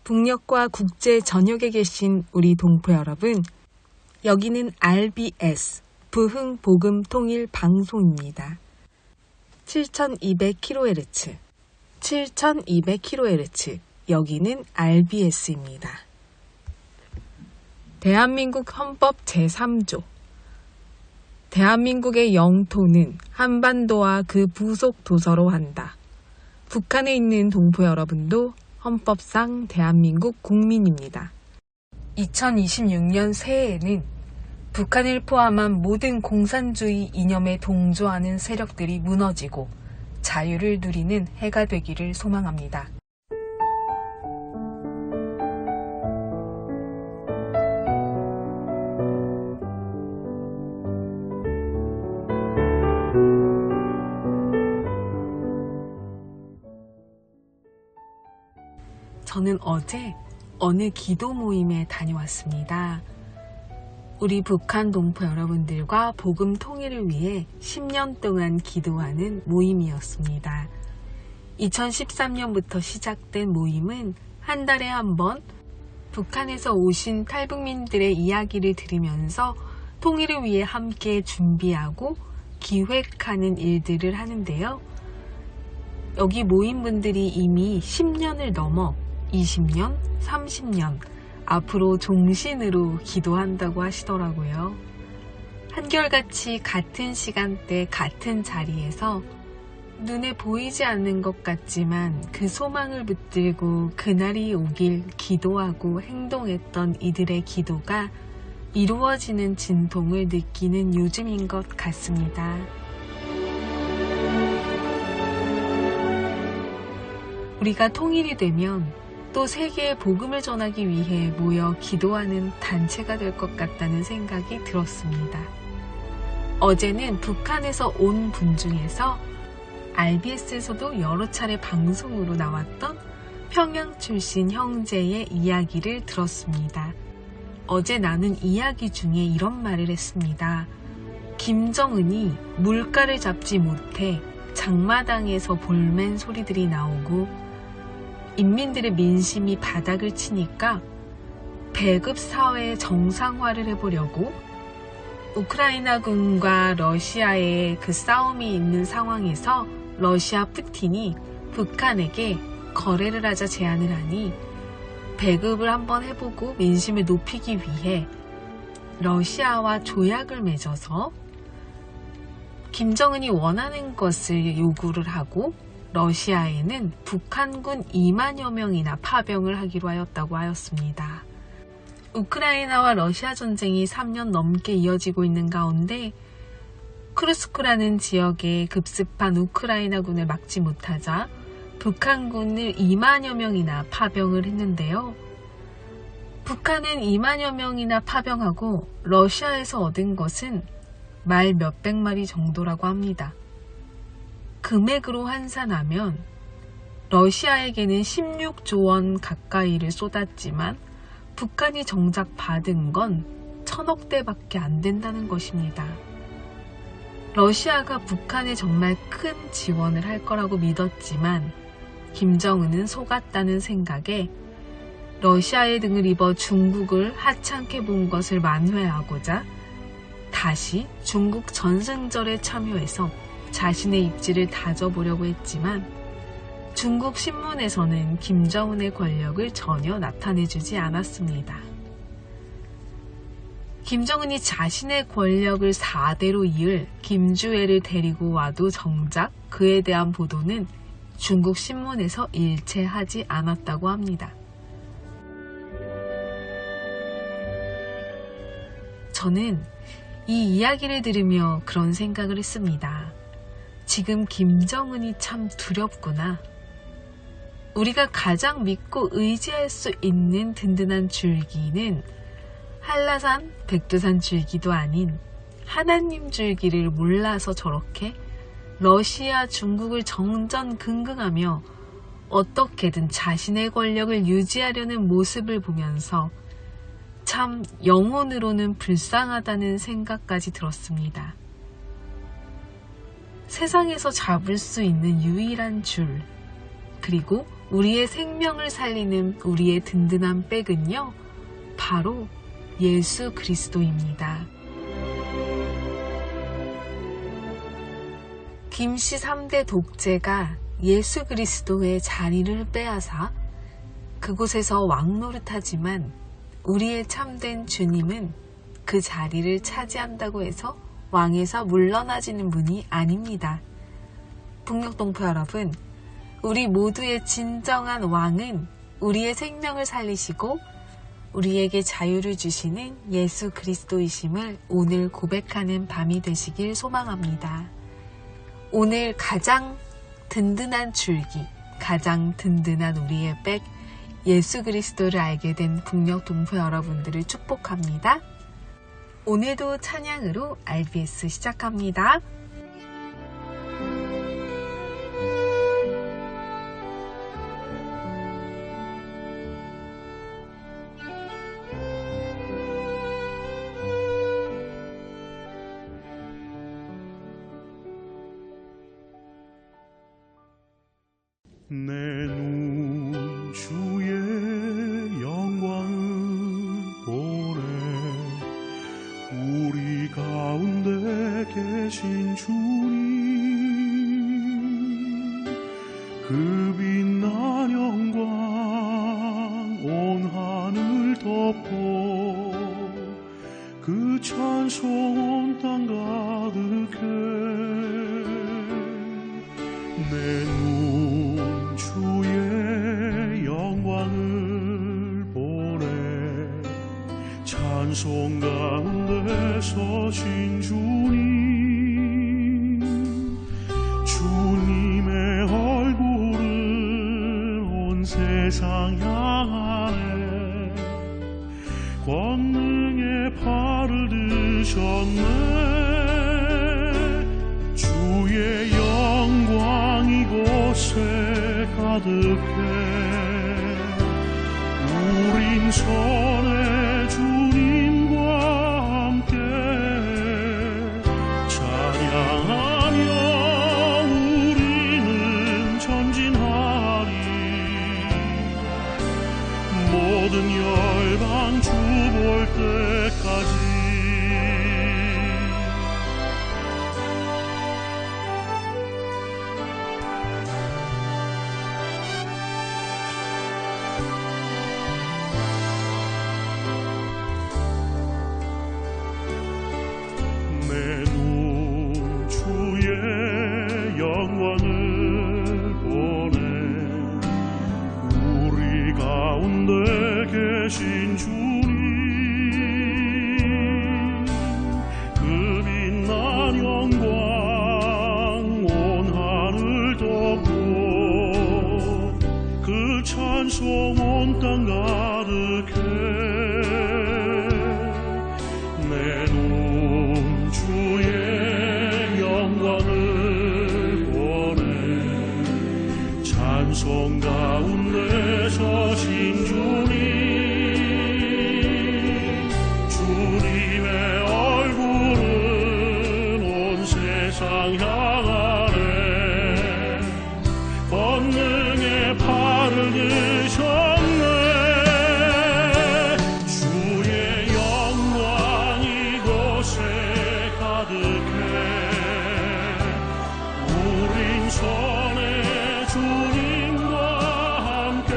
북녘과 국제 전역에 계신 우리 동포 여러분, 여기는 RBS 부흥복음통일방송입니다. 7200kHz, 7200kHz, 여기는 RBS입니다. 대한민국 헌법 제3조, 대한민국의 영토는 한반도와 그 부속 도서로 한다. 북한에 있는 동포 여러분도 헌법상 대한민국 국민입니다. 2026년 새해에는 북한을 포함한 모든 공산주의 이념에 동조하는 세력들이 무너지고 자유를 누리는 해가 되기를 소망합니다. 저는 어제 어느 기도 모임에 다녀왔습니다. 우리 북한 동포 여러분들과 복음 통일을 위해 10년 동안 기도하는 모임이었습니다. 2013년부터 시작된 모임은 한 달에 한 번 북한에서 오신 탈북민들의 이야기를 들으면서 통일을 위해 함께 준비하고 기획하는 일들을 하는데요. 여기 모인 분들이 이미 10년을 넘어 20년, 30년 앞으로 종신으로 기도한다고 하시더라고요. 한결같이 같은 시간대 같은 자리에서 눈에 보이지 않는 것 같지만 그 소망을 붙들고 그날이 오길 기도하고 행동했던 이들의 기도가 이루어지는 진동을 느끼는 요즘인 것 같습니다. 우리가 통일이 되면 또 세계에 복음을 전하기 위해 모여 기도하는 단체가 될 것 같다는 생각이 들었습니다. 어제는 북한에서 온 분 중에서 RBS에서도 여러 차례 방송으로 나왔던 평양 출신 형제의 이야기를 들었습니다. 어제 나눈 이야기 중에 이런 말을 했습니다. 김정은이 물가를 잡지 못해 장마당에서 볼멘 소리들이 나오고 인민들의 민심이 바닥을 치니까 배급 사회 정상화를 해보려고 우크라이나군과 러시아의 그 싸움이 있는 상황에서 러시아 푸틴이 북한에게 거래를 하자 제안을 하니 배급을 한번 해보고 민심을 높이기 위해 러시아와 조약을 맺어서 김정은이 원하는 것을 요구를 하고 러시아에는 북한군 2만여 명이나 파병을 하기로 하였다고 하였습니다. 우크라이나와 러시아 전쟁이 3년 넘게 이어지고 있는 가운데 크루스크라는 지역에 급습한 우크라이나군을 막지 못하자 북한군을 2만여 명이나 파병을 했는데요. 북한은 2만여 명이나 파병하고 러시아에서 얻은 것은 말 몇백 마리 정도라고 합니다. 금액으로 환산하면 러시아에게는 16조 원 가까이를 쏟았지만 북한이 정작 받은 건 1000억 대밖에 안 된다는 것입니다. 러시아가 북한에 정말 큰 지원을 할 거라고 믿었지만 김정은은 속았다는 생각에 러시아의 등을 입어 중국을 하찮게 본 것을 만회하고자 다시 중국 전승절에 참여해서 자신의 입지를 다져보려고 했지만 중국 신문에서는 김정은의 권력을 전혀 나타내주지 않았습니다. 김정은이 자신의 권력을 4대로 이을 김주애를 데리고 와도 정작 그에 대한 보도는 중국 신문에서 일체하지 않았다고 합니다. 저는 이 이야기를 들으며 그런 생각을 했습니다. 지금 김정은이 참 두렵구나. 우리가 가장 믿고 의지할 수 있는 든든한 줄기는 한라산, 백두산 줄기도 아닌 하나님 줄기를 몰라서 저렇게 러시아, 중국을 정전긍긍하며 어떻게든 자신의 권력을 유지하려는 모습을 보면서 참 영혼으로는 불쌍하다는 생각까지 들었습니다. 세상에서 잡을 수 있는 유일한 줄, 그리고 우리의 생명을 살리는 우리의 든든한 백은요, 바로 예수 그리스도입니다. 김씨 3대 독재가 예수 그리스도의 자리를 빼앗아 그곳에서 왕노릇하지만 우리의 참된 주님은 그 자리를 차지한다고 해서 왕에서 물러나지는 분이 아닙니다. 북녘동포 여러분, 우리 모두의 진정한 왕은 우리의 생명을 살리시고 우리에게 자유를 주시는 예수 그리스도이심을 오늘 고백하는 밤이 되시길 소망합니다. 오늘 가장 든든한 줄기, 가장 든든한 우리의 백, 예수 그리스도를 알게 된 북녘동포 여러분들을 축복합니다. 오늘도 찬양으로 RBS 시작합니다. 내 눈 주의 영광을 보네. 우리 가운데 계신 주님, 그 빛난 영광 온 하늘 덮고 그 찬송 온 땅 가득해. 내 눈 주의 영광을 보네. 찬송 가운데 서신 주님, 주님의 얼굴을 온 세상 향하네. 권능의 팔을 드셨네. 주의 영광 이곳에 가득해. 우린 선의 주님과 함께 찬양하며 우리는 전진하리. 모든 열방 주 볼 때까지. 계신 주님, 그 빛난 영광 온 하늘 덮고 그 찬송 온 땅 가득해. 내 눈 주의 영광을 보네. 찬송 가운데 서신 주님, 향하네. 권능의 팔을 드셨네. 주의 영광 이곳에 가득해. 우린 선의 주님과 함께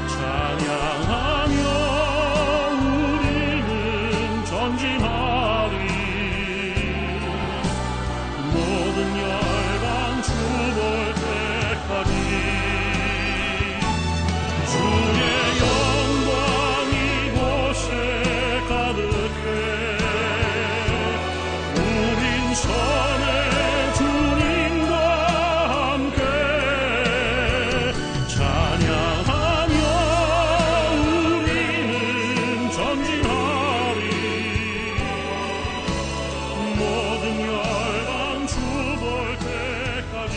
찬양하며 우리는 전진하리. 모든 열방 주 볼 때까지. 주의 영광 이곳에 가득해. 우린 선의 주님과 함께 찬양하며 우리는 전진하리. 모든 열방 주 볼 때까지.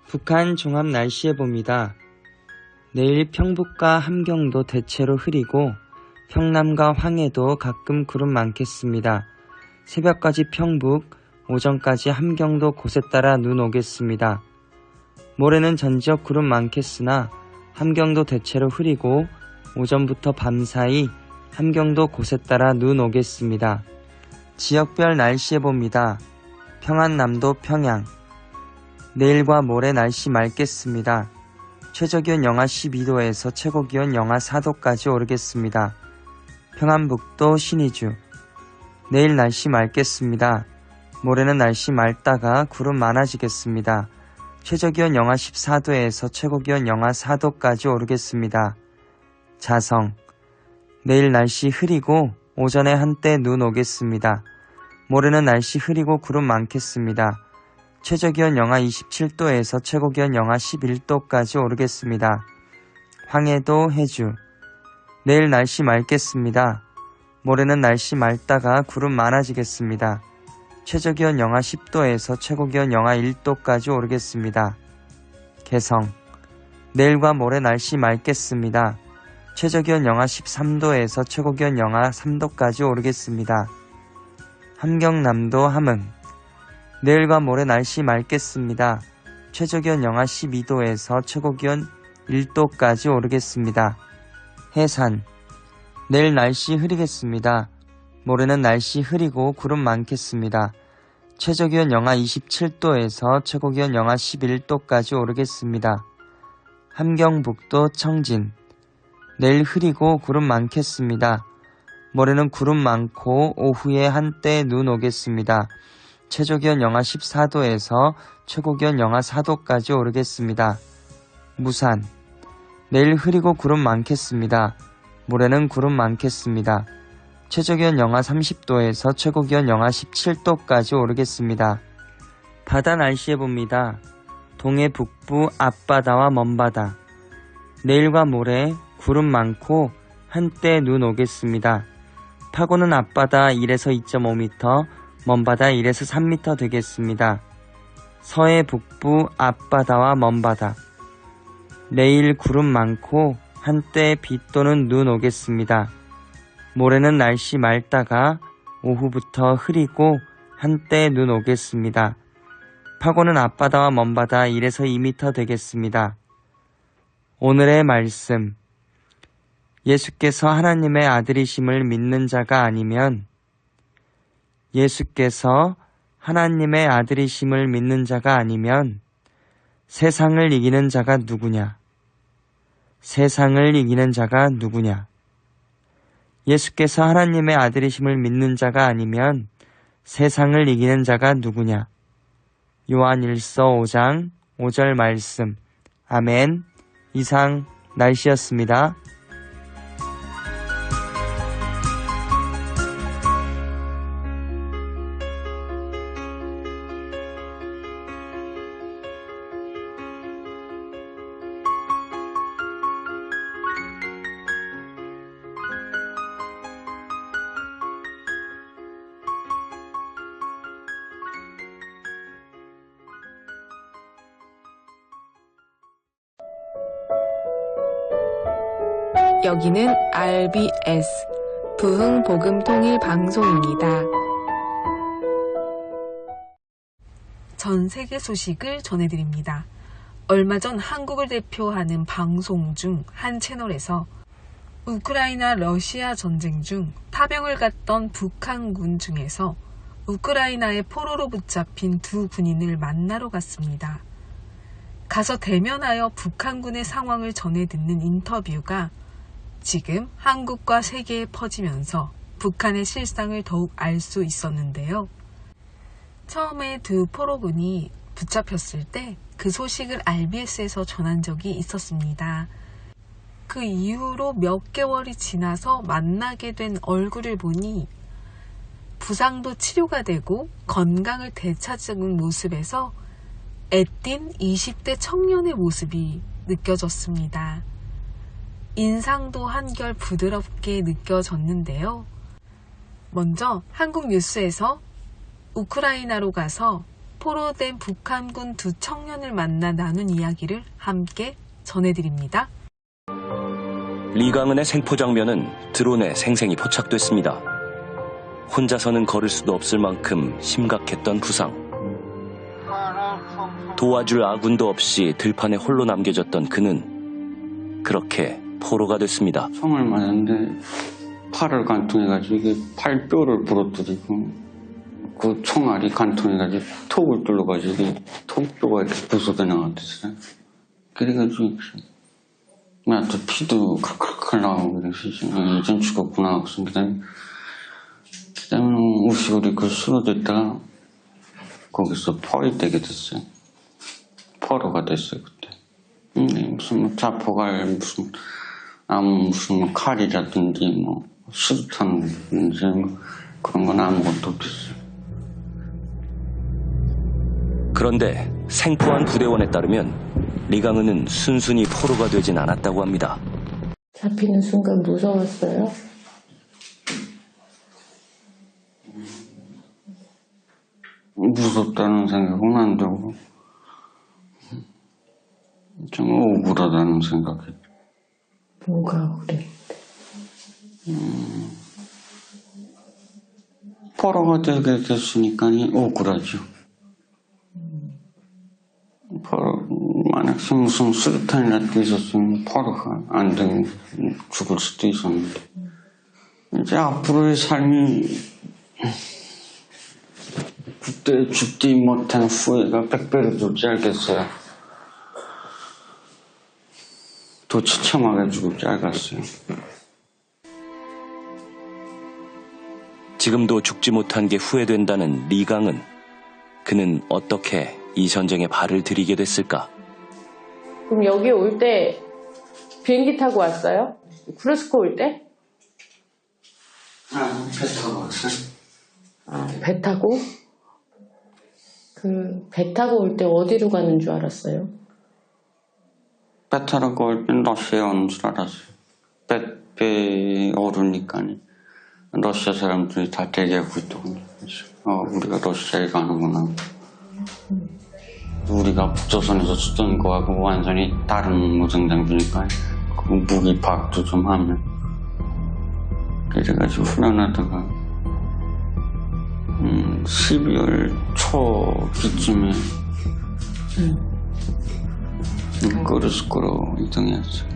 북한 종합 날씨예보입니다. 내일 평북과 함경도 대체로 흐리고 평남과 황해도 가끔 구름 많겠습니다. 새벽까지 평북, 오전까지 함경도 곳에 따라 눈 오겠습니다. 모레는 전지역 구름 많겠으나 함경도 대체로 흐리고 오전부터 밤사이 함경도 곳에 따라 눈 오겠습니다. 지역별 날씨 예보입니다. 평안남도 평양. 내일과 모레 날씨 맑겠습니다. 최저기온 영하 12도에서 최고기온 영하 4도까지 오르겠습니다. 평안북도 신의주. 내일 날씨 맑겠습니다. 모레는 날씨 맑다가 구름 많아지겠습니다. 최저기온 영하 14도에서 최고기온 영하 4도까지 오르겠습니다. 자성. 내일 날씨 흐리고 오전에 한때 눈 오겠습니다. 모레는 날씨 흐리고 구름 많겠습니다. 최저기온 영하 27도에서 최고기온 영하 11도까지 오르겠습니다. 황해도 해주. 내일 날씨 맑겠습니다. 모레는 날씨 맑다가 구름 많아지겠습니다. 최저기온 영하 10도에서 최고기온 영하 1도까지 오르겠습니다. 개성. 내일과 모레 날씨 맑겠습니다. 최저기온 영하 13도에서 최고기온 영하 3도까지 오르겠습니다. 함경남도 함흥. 내일과 모레 날씨 맑겠습니다. 최저기온 영하 12도에서 최고기온 1도까지 오르겠습니다. 해산. 내일 날씨 흐리겠습니다. 모레는 날씨 흐리고 구름 많겠습니다. 최저기온 영하 27도에서 최고기온 영하 11도까지 오르겠습니다. 함경북도 청진. 내일 흐리고 구름 많겠습니다. 모레는 구름 많고 오후에 한때 눈 오겠습니다. 최저기온 영하 14도에서 최고기온 영하 4도까지 오르겠습니다. 무산. 내일 흐리고 구름 많겠습니다. 모레는 구름 많겠습니다. 최저기온 영하 30도에서 최고기온 영하 17도까지 오르겠습니다. 바다 날씨 예보입니다. 동해 북부 앞바다와 먼바다. 내일과 모레 구름 많고 한때 눈 오겠습니다. 파고는 앞바다 1에서 2.5m, 먼바다 1에서 3m 되겠습니다. 서해 북부 앞바다와 먼바다. 내일 구름 많고 한때 비 또는 눈 오겠습니다. 모레는 날씨 맑다가 오후부터 흐리고 한때 눈 오겠습니다. 파고는 앞바다와 먼바다 1에서 2m 되겠습니다. 오늘의 말씀. 예수께서 하나님의 아들이심을 믿는 자가 아니면 예수께서 하나님의 아들이심을 믿는 자가 아니면 세상을 이기는 자가 누구냐? 세상을 이기는 자가 누구냐? 예수께서 하나님의 아들이심을 믿는 자가 아니면 세상을 이기는 자가 누구냐? 요한일서 5장 5절 말씀. 아멘. 이상 날씨였습니다. 여기는 RBS 부흥복음통일방송입니다. 전 세계 소식을 전해드립니다. 얼마 전 한국을 대표하는 방송 중 한 채널에서 우크라이나 러시아 전쟁 중 파병을 갔던 북한군 중에서 우크라이나의 포로로 붙잡힌 두 군인을 만나러 갔습니다. 가서 대면하여 북한군의 상황을 전해 듣는 인터뷰가 지금 한국과 세계에 퍼지면서 북한의 실상을 더욱 알 수 있었는데요. 처음에 두 포로군이 붙잡혔을 때 그 소식을 RBS에서 전한 적이 있었습니다. 그 이후로 몇 개월이 지나서 만나게 된 얼굴을 보니 부상도 치료가 되고 건강을 되찾은 모습에서 애띤 20대 청년의 모습이 느껴졌습니다. 인상도 한결 부드럽게 느껴졌는데요. 먼저 한국 뉴스에서 우크라이나로 가서 포로된 북한군 두 청년을 만나 나눈 이야기를 함께 전해드립니다. 리강은의 생포 장면은 드론에 생생히 포착됐습니다. 혼자서는 걸을 수도 없을 만큼 심각했던 부상. 도와줄 아군도 없이 들판에 홀로 남겨졌던 그는 그렇게 포로가 됐습니다. 총을 맞았는데 팔을 관통해가지고 이게 팔뼈를 부러뜨리고 그 총알이 관통해가지고 톡을 뚫어가지고 이게 톡뼈가 이렇게 부서져 나갔어요. 그래가지고 나도 피도 칼칼칼 나오고 그래서 이젠 죽었구나 하고 그다음에 우시고리 그 쓰러져 있다가 거기서 펄이 되게 됐어요. 포로가 됐어요 그때. 무슨 자포갈 무슨 무슨 칼이라든지 뭐 수류탄인지 뭐 그런 건 아무것도 없었어요. 그런데 생포한 부대원에 따르면 리강은은 순순히 포로가 되진 않았다고 합니다. 잡히는 순간 무서웠어요? 무섭다는 생각은 안 들고 좀 억울하다는 생각이. 뭐가 그래? 포로가 되게 됐으니까 억울하죠. 만약 무슨 수류탄이라도 있었으면 포로가 안 되고 죽을 수도 있었는데 이제 앞으로의 삶이 그때 죽지 못한 후회가 100배로 줄지 알겠어요. 더 처참하게 죽을지 알겠어요. 지금도 죽지 못한 게 후회된다는 리강은 그는 어떻게 이 전쟁에 발을 들이게 됐을까? 그럼 여기 올 때 비행기 타고 왔어요? 쿠르스코 올 때? 배 타고 왔어요. 배 타고? 배 타고 올 때 어디로 가는 줄 알았어요? 배 타러 올 땐 러시아에 오는 줄 알았어요. 배 오르니까 러시아 사람들이 다 대기하고 있더군요. 우리가 러시아에 가는구나. 우리가 북조선에서 쓰던 거하고 완전히 다른 무장 장비니까 그 무기 파악도 좀 하면 그래가지고 훈련하다가 12월 초기쯤에 꾸르스코로 이동했어요.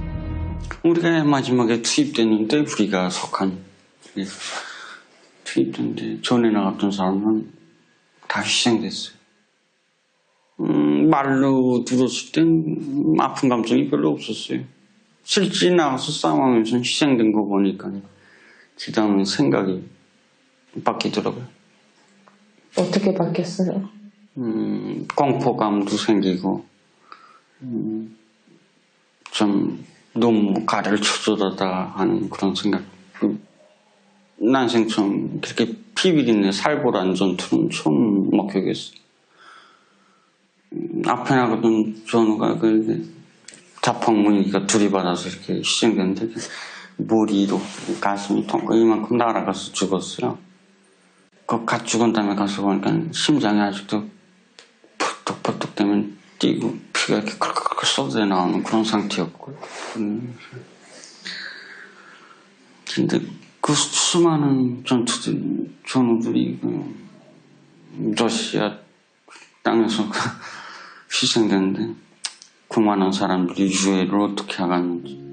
우리가 마지막에 투입됐는데 우리가 석한 투입됐는데 전에 나갔던 사람은 다 희생됐어요. 말로 들었을 땐 아픈 감정이 별로 없었어요. 실제 나가서 싸움하면서 희생된 거 보니까 그 다음에 생각이 바뀌더라고요. 어떻게 바뀌었어요? 공포감도 생기고 좀 너무 가래를 쳐주다 하는 그런 생각. 난생 처음 그렇게 피비린내 살벌한 전투는 처음 목격했어요. 앞에 나가던 전우가 자폭무기가 들이받아서 이렇게 희생됐는데 머리로 가슴이 통과 이만큼 날아가서 죽었어요. 그 갓 죽은 다음에 가서 보니까 심장이 아직도 퍽퍽퍽 되면 뛰고 피가 이렇게 컬컬컬 쏟아 나오는 그런 상태였고. 근데 그 수많은 전우들이 러시아 땅에서 희생됐는데 그 많은 사람들이 유해를 어떻게 하갔는지.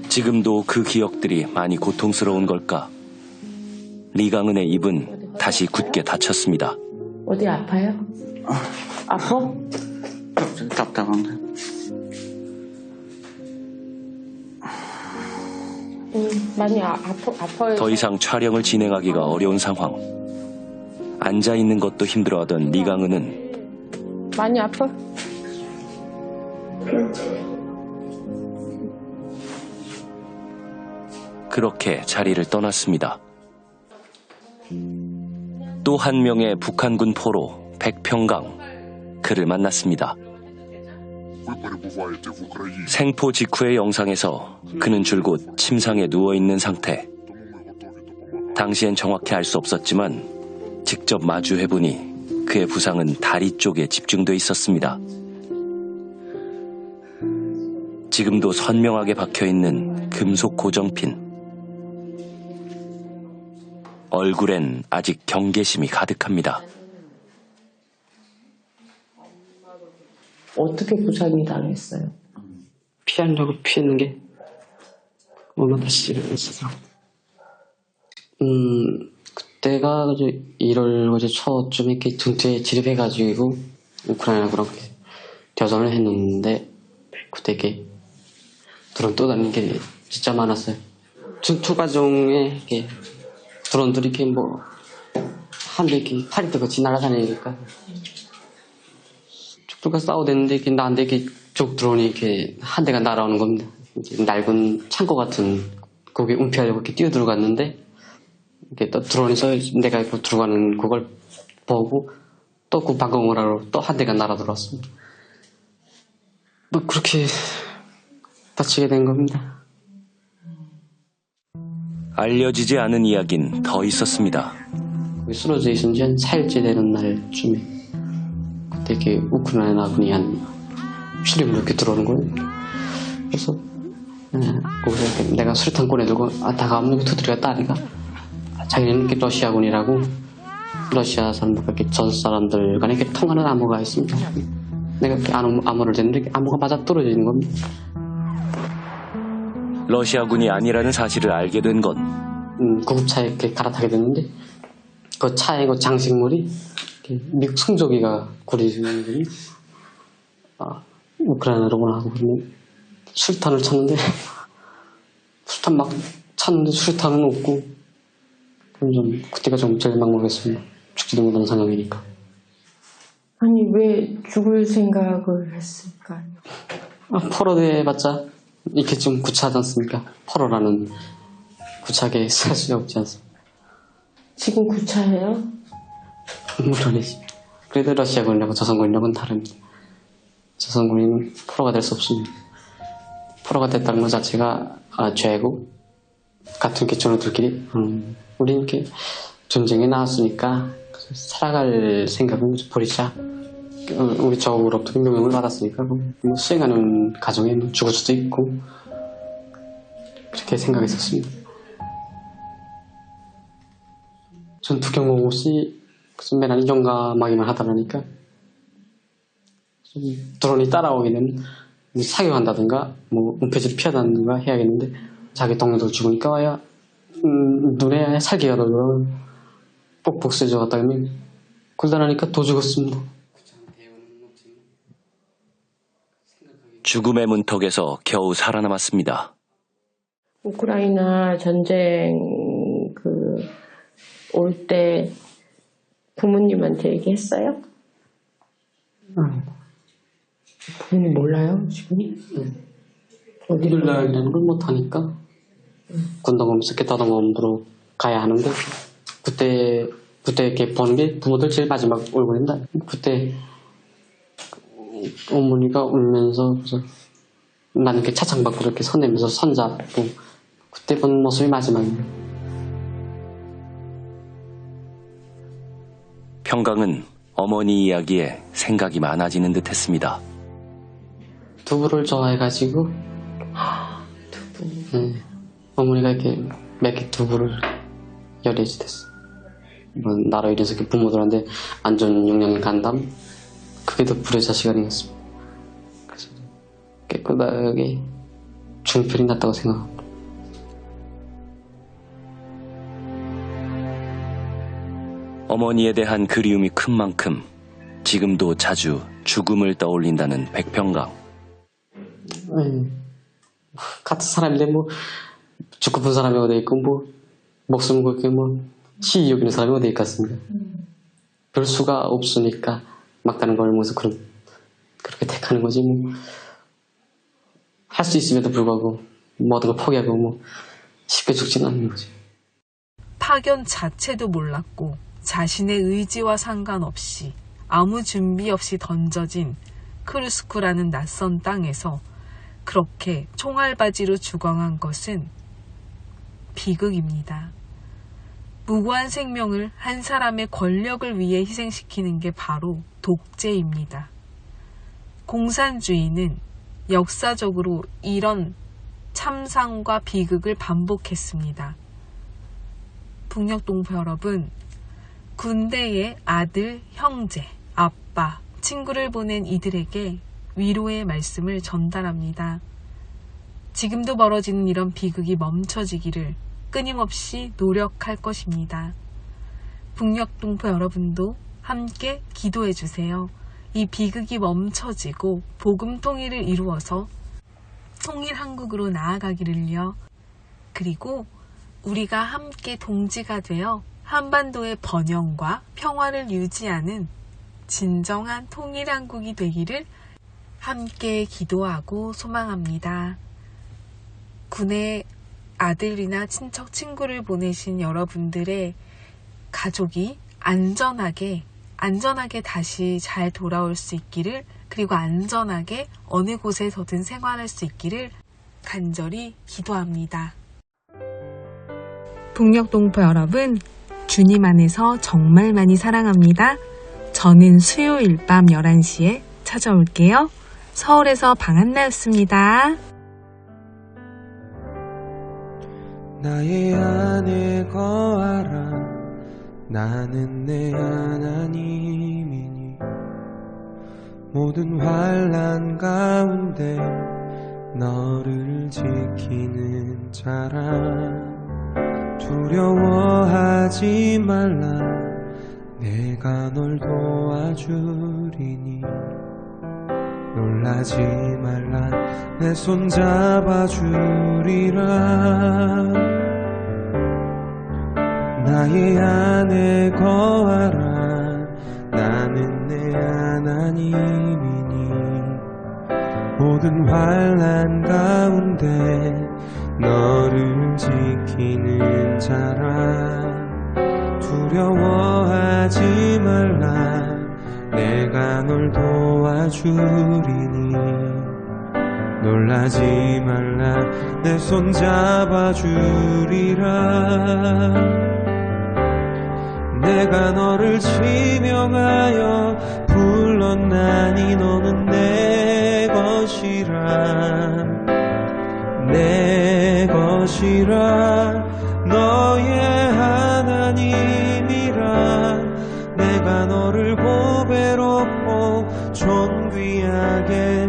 지금도 그 기억들이 많이 고통스러운 걸까? 리강은의 입은 다시 굳게 닫혔습니다. 어디 아파요? 아파? 갑자기 답답한데. 많이 아파요. 더 이상 촬영을 진행하기가 어려운 상황. 앉아있는 것도 힘들어하던 리강은은 많이 아파? 그렇게 자리를 떠났습니다. 또 한 명의 북한군 포로 백평강, 그를 만났습니다. 생포 직후의 영상에서 그는 줄곧 침상에 누워있는 상태. 당시엔 정확히 알 수 없었지만 직접 마주해보니 그의 부상은 다리 쪽에 집중돼 있었습니다. 지금도 선명하게 박혀있는 금속 고정핀. 얼굴엔 아직 경계심이 가득합니다. 어떻게 부상이 당했어요? 피하려고 피했는 게 얼마나 싫었어. 그때가 1월 초쯤에 이렇게 전투에 진입해가지고 우크라이나 그렇게 대전을 했는데 그때 이렇게 드론 떠다니는 게 진짜 많았어요. 전투 과정에 이렇게 드론들이 이렇게 뭐 한 대 이렇게 팔이 같이 날아다니니까 적들과 싸우대는데 이렇게 나한테 이렇게 적 드론이 이렇게 한 대가 날아오는 겁니다. 이제 낡은 창고 같은 거기에 은폐하려고 이렇게 뛰어 들어갔는데 이렇게 또 드론에서 내가 들어가는 그걸 보고 또 그 방공을 하러 또 한 대가 날아 들어왔습니다. 뭐 그렇게 다치게 된 겁니다. 알려지지 않은 이야기는 더 있었습니다. 쓰러져 있은 지 한 4일째 되는 날쯤에 그때 이렇게 우크라이나군이 한 출입으로 이렇게 들어오는 거예요. 그래서 거기서 이렇게 내가 수류탄 꺼내들고 다가오면 두드려갔다 하니까 자기는 이렇게 러시아군이라고 러시아 사람들과 이렇게 전 사람들 간에 이렇게 통하는 암호가 있습니다. 내가 이렇게 암호를 댔는데 암호가 맞아 떨어지는 겁니다. 러시아군이 아니라는 사실을 알게 된 건 구급차에 이렇게 갈아타게 됐는데 그 차에 그 장식물이 이렇게 미국 승조기가 구리는 거니 우크라이나로구나 하고 수류탄을 쳤는데 수류탄 막 쳤는데 수류탄은 없고 그때가 좀 제일 막막했습니다. 죽지도 못하는 상황이니까. 아니 왜 죽을 생각을 했을까요? 포로대 해봤자 이렇게 좀 구차하지 않습니까? 포로라는 구차하게 살 수 없지 않습니까? 지금 구차해요? 물론이지. 그래도 러시아군이라고 조선군이라고는 다릅니다. 조선군인은 포로가 될 수 없습니다. 포로가 됐다는 것 자체가 죄고 같은 개촌들끼리 우리 이렇게 전쟁에 나왔으니까 살아갈 생각은 버리자. 우리 적으로부터 명령을 받았으니까 뭐 수행하는 가정에 죽을 수도 있고 그렇게 생각했었습니다. 전투 경험 없이 맨날 용감하기만 하다 보니까 드론이 따라오게 되면 사격한다든가 뭐 은폐지를 피하다든가 해야겠는데 자기 동료들 죽으니까 와야 눈에 살기가 들어 꼭 복수해줘 갔다 그러면 굴단하니까 또 죽었습니다. 죽음의 문턱에서 겨우 살아남았습니다. 우크라이나 전쟁 올 때 부모님한테 얘기했어요? 부모님 몰라요 지금? 어디를 나가려는 걸 못하니까 군동검 스케타동검으로 가야 하는데 그때 이렇게 보는 게 부모들 제일 마지막 얼굴인데 그때 어머니가 울면서 나는 이렇게 차창 밖으로 이렇게 서내면서 손잡고 그때 본 모습이 마지막이에요. 평강은 어머니 이야기에 생각이 많아지는 듯 했습니다. 두부를 좋아해가지고 두부. 어머니가 이렇게 매일 두부를 요리해주셨어. 나로 인해서 부모들한테 안 좋은 영향이 간다면 그게 더 불효자 시간이었습니다. 그래서 깨끗하게 중편이 났다고 생각합니다. 어머니에 대한 그리움이 큰 만큼 지금도 자주 죽음을 떠올린다는 백평강. 같은 사람인데 뭐 죽고 본 사람이 어디 있고 뭐 목숨 걸게 뭐 시위 여기는 사람이 어디 있겠습니까? 별 수가 없으니까 막다른 걸 보면서 그렇게 택하는 거지 뭐 할 수 있음에도 불구하고 모든 걸 포기하고 뭐 쉽게 죽지는 않는 거지. 파견 자체도 몰랐고 자신의 의지와 상관없이 아무 준비 없이 던져진 크루스크라는 낯선 땅에서 그렇게 총알바지로 죽어간 것은 비극입니다. 무고한 생명을 한 사람의 권력을 위해 희생시키는 게 바로 독재입니다. 공산주의는 역사적으로 이런 참상과 비극을 반복했습니다. 북녘동포 여러분, 군대에 아들, 형제, 아빠, 친구를 보낸 이들에게 위로의 말씀을 전달합니다. 지금도 벌어지는 이런 비극이 멈춰지기를 끊임없이 노력할 것입니다. 북녘동포 여러분도 함께 기도해 주세요. 이 비극이 멈춰지고 복음 통일을 이루어서 통일 한국으로 나아가기를요. 그리고 우리가 함께 동지가 되어 한반도의 번영과 평화를 유지하는 진정한 통일 한국이 되기를 함께 기도하고 소망합니다. 군에 아들이나 친척, 친구를 보내신 여러분들의 가족이 안전하게 다시 잘 돌아올 수 있기를, 그리고 안전하게 어느 곳에서든 생활할 수 있기를 간절히 기도합니다. 북녘동포 여러분, 주님 안에서 정말 많이 사랑합니다. 저는 수요일 밤 11시에 찾아올게요. 서울에서 방한나였습니다. 나의 안에 거하라. 나는 내 하나님이니 모든 환난 가운데 너를 지키는 자라. 두려워하지 말라. 내가 널 도와주리니 놀라지 말라. 내 손 잡아주리라. 나의 안에 거하라. 나는 내 하나님이니 모든 환난 가운데 너를 지키는 자라. 두려워하지 말라. 내가 널 도와주리니 놀라지 말라. 내 손 잡아주리라. 내가 너를 지명하여 불렀나니 너는 내 것이라. 내 것이라. 너의 하나님이라. 내가 너를 보배롭고 존귀하게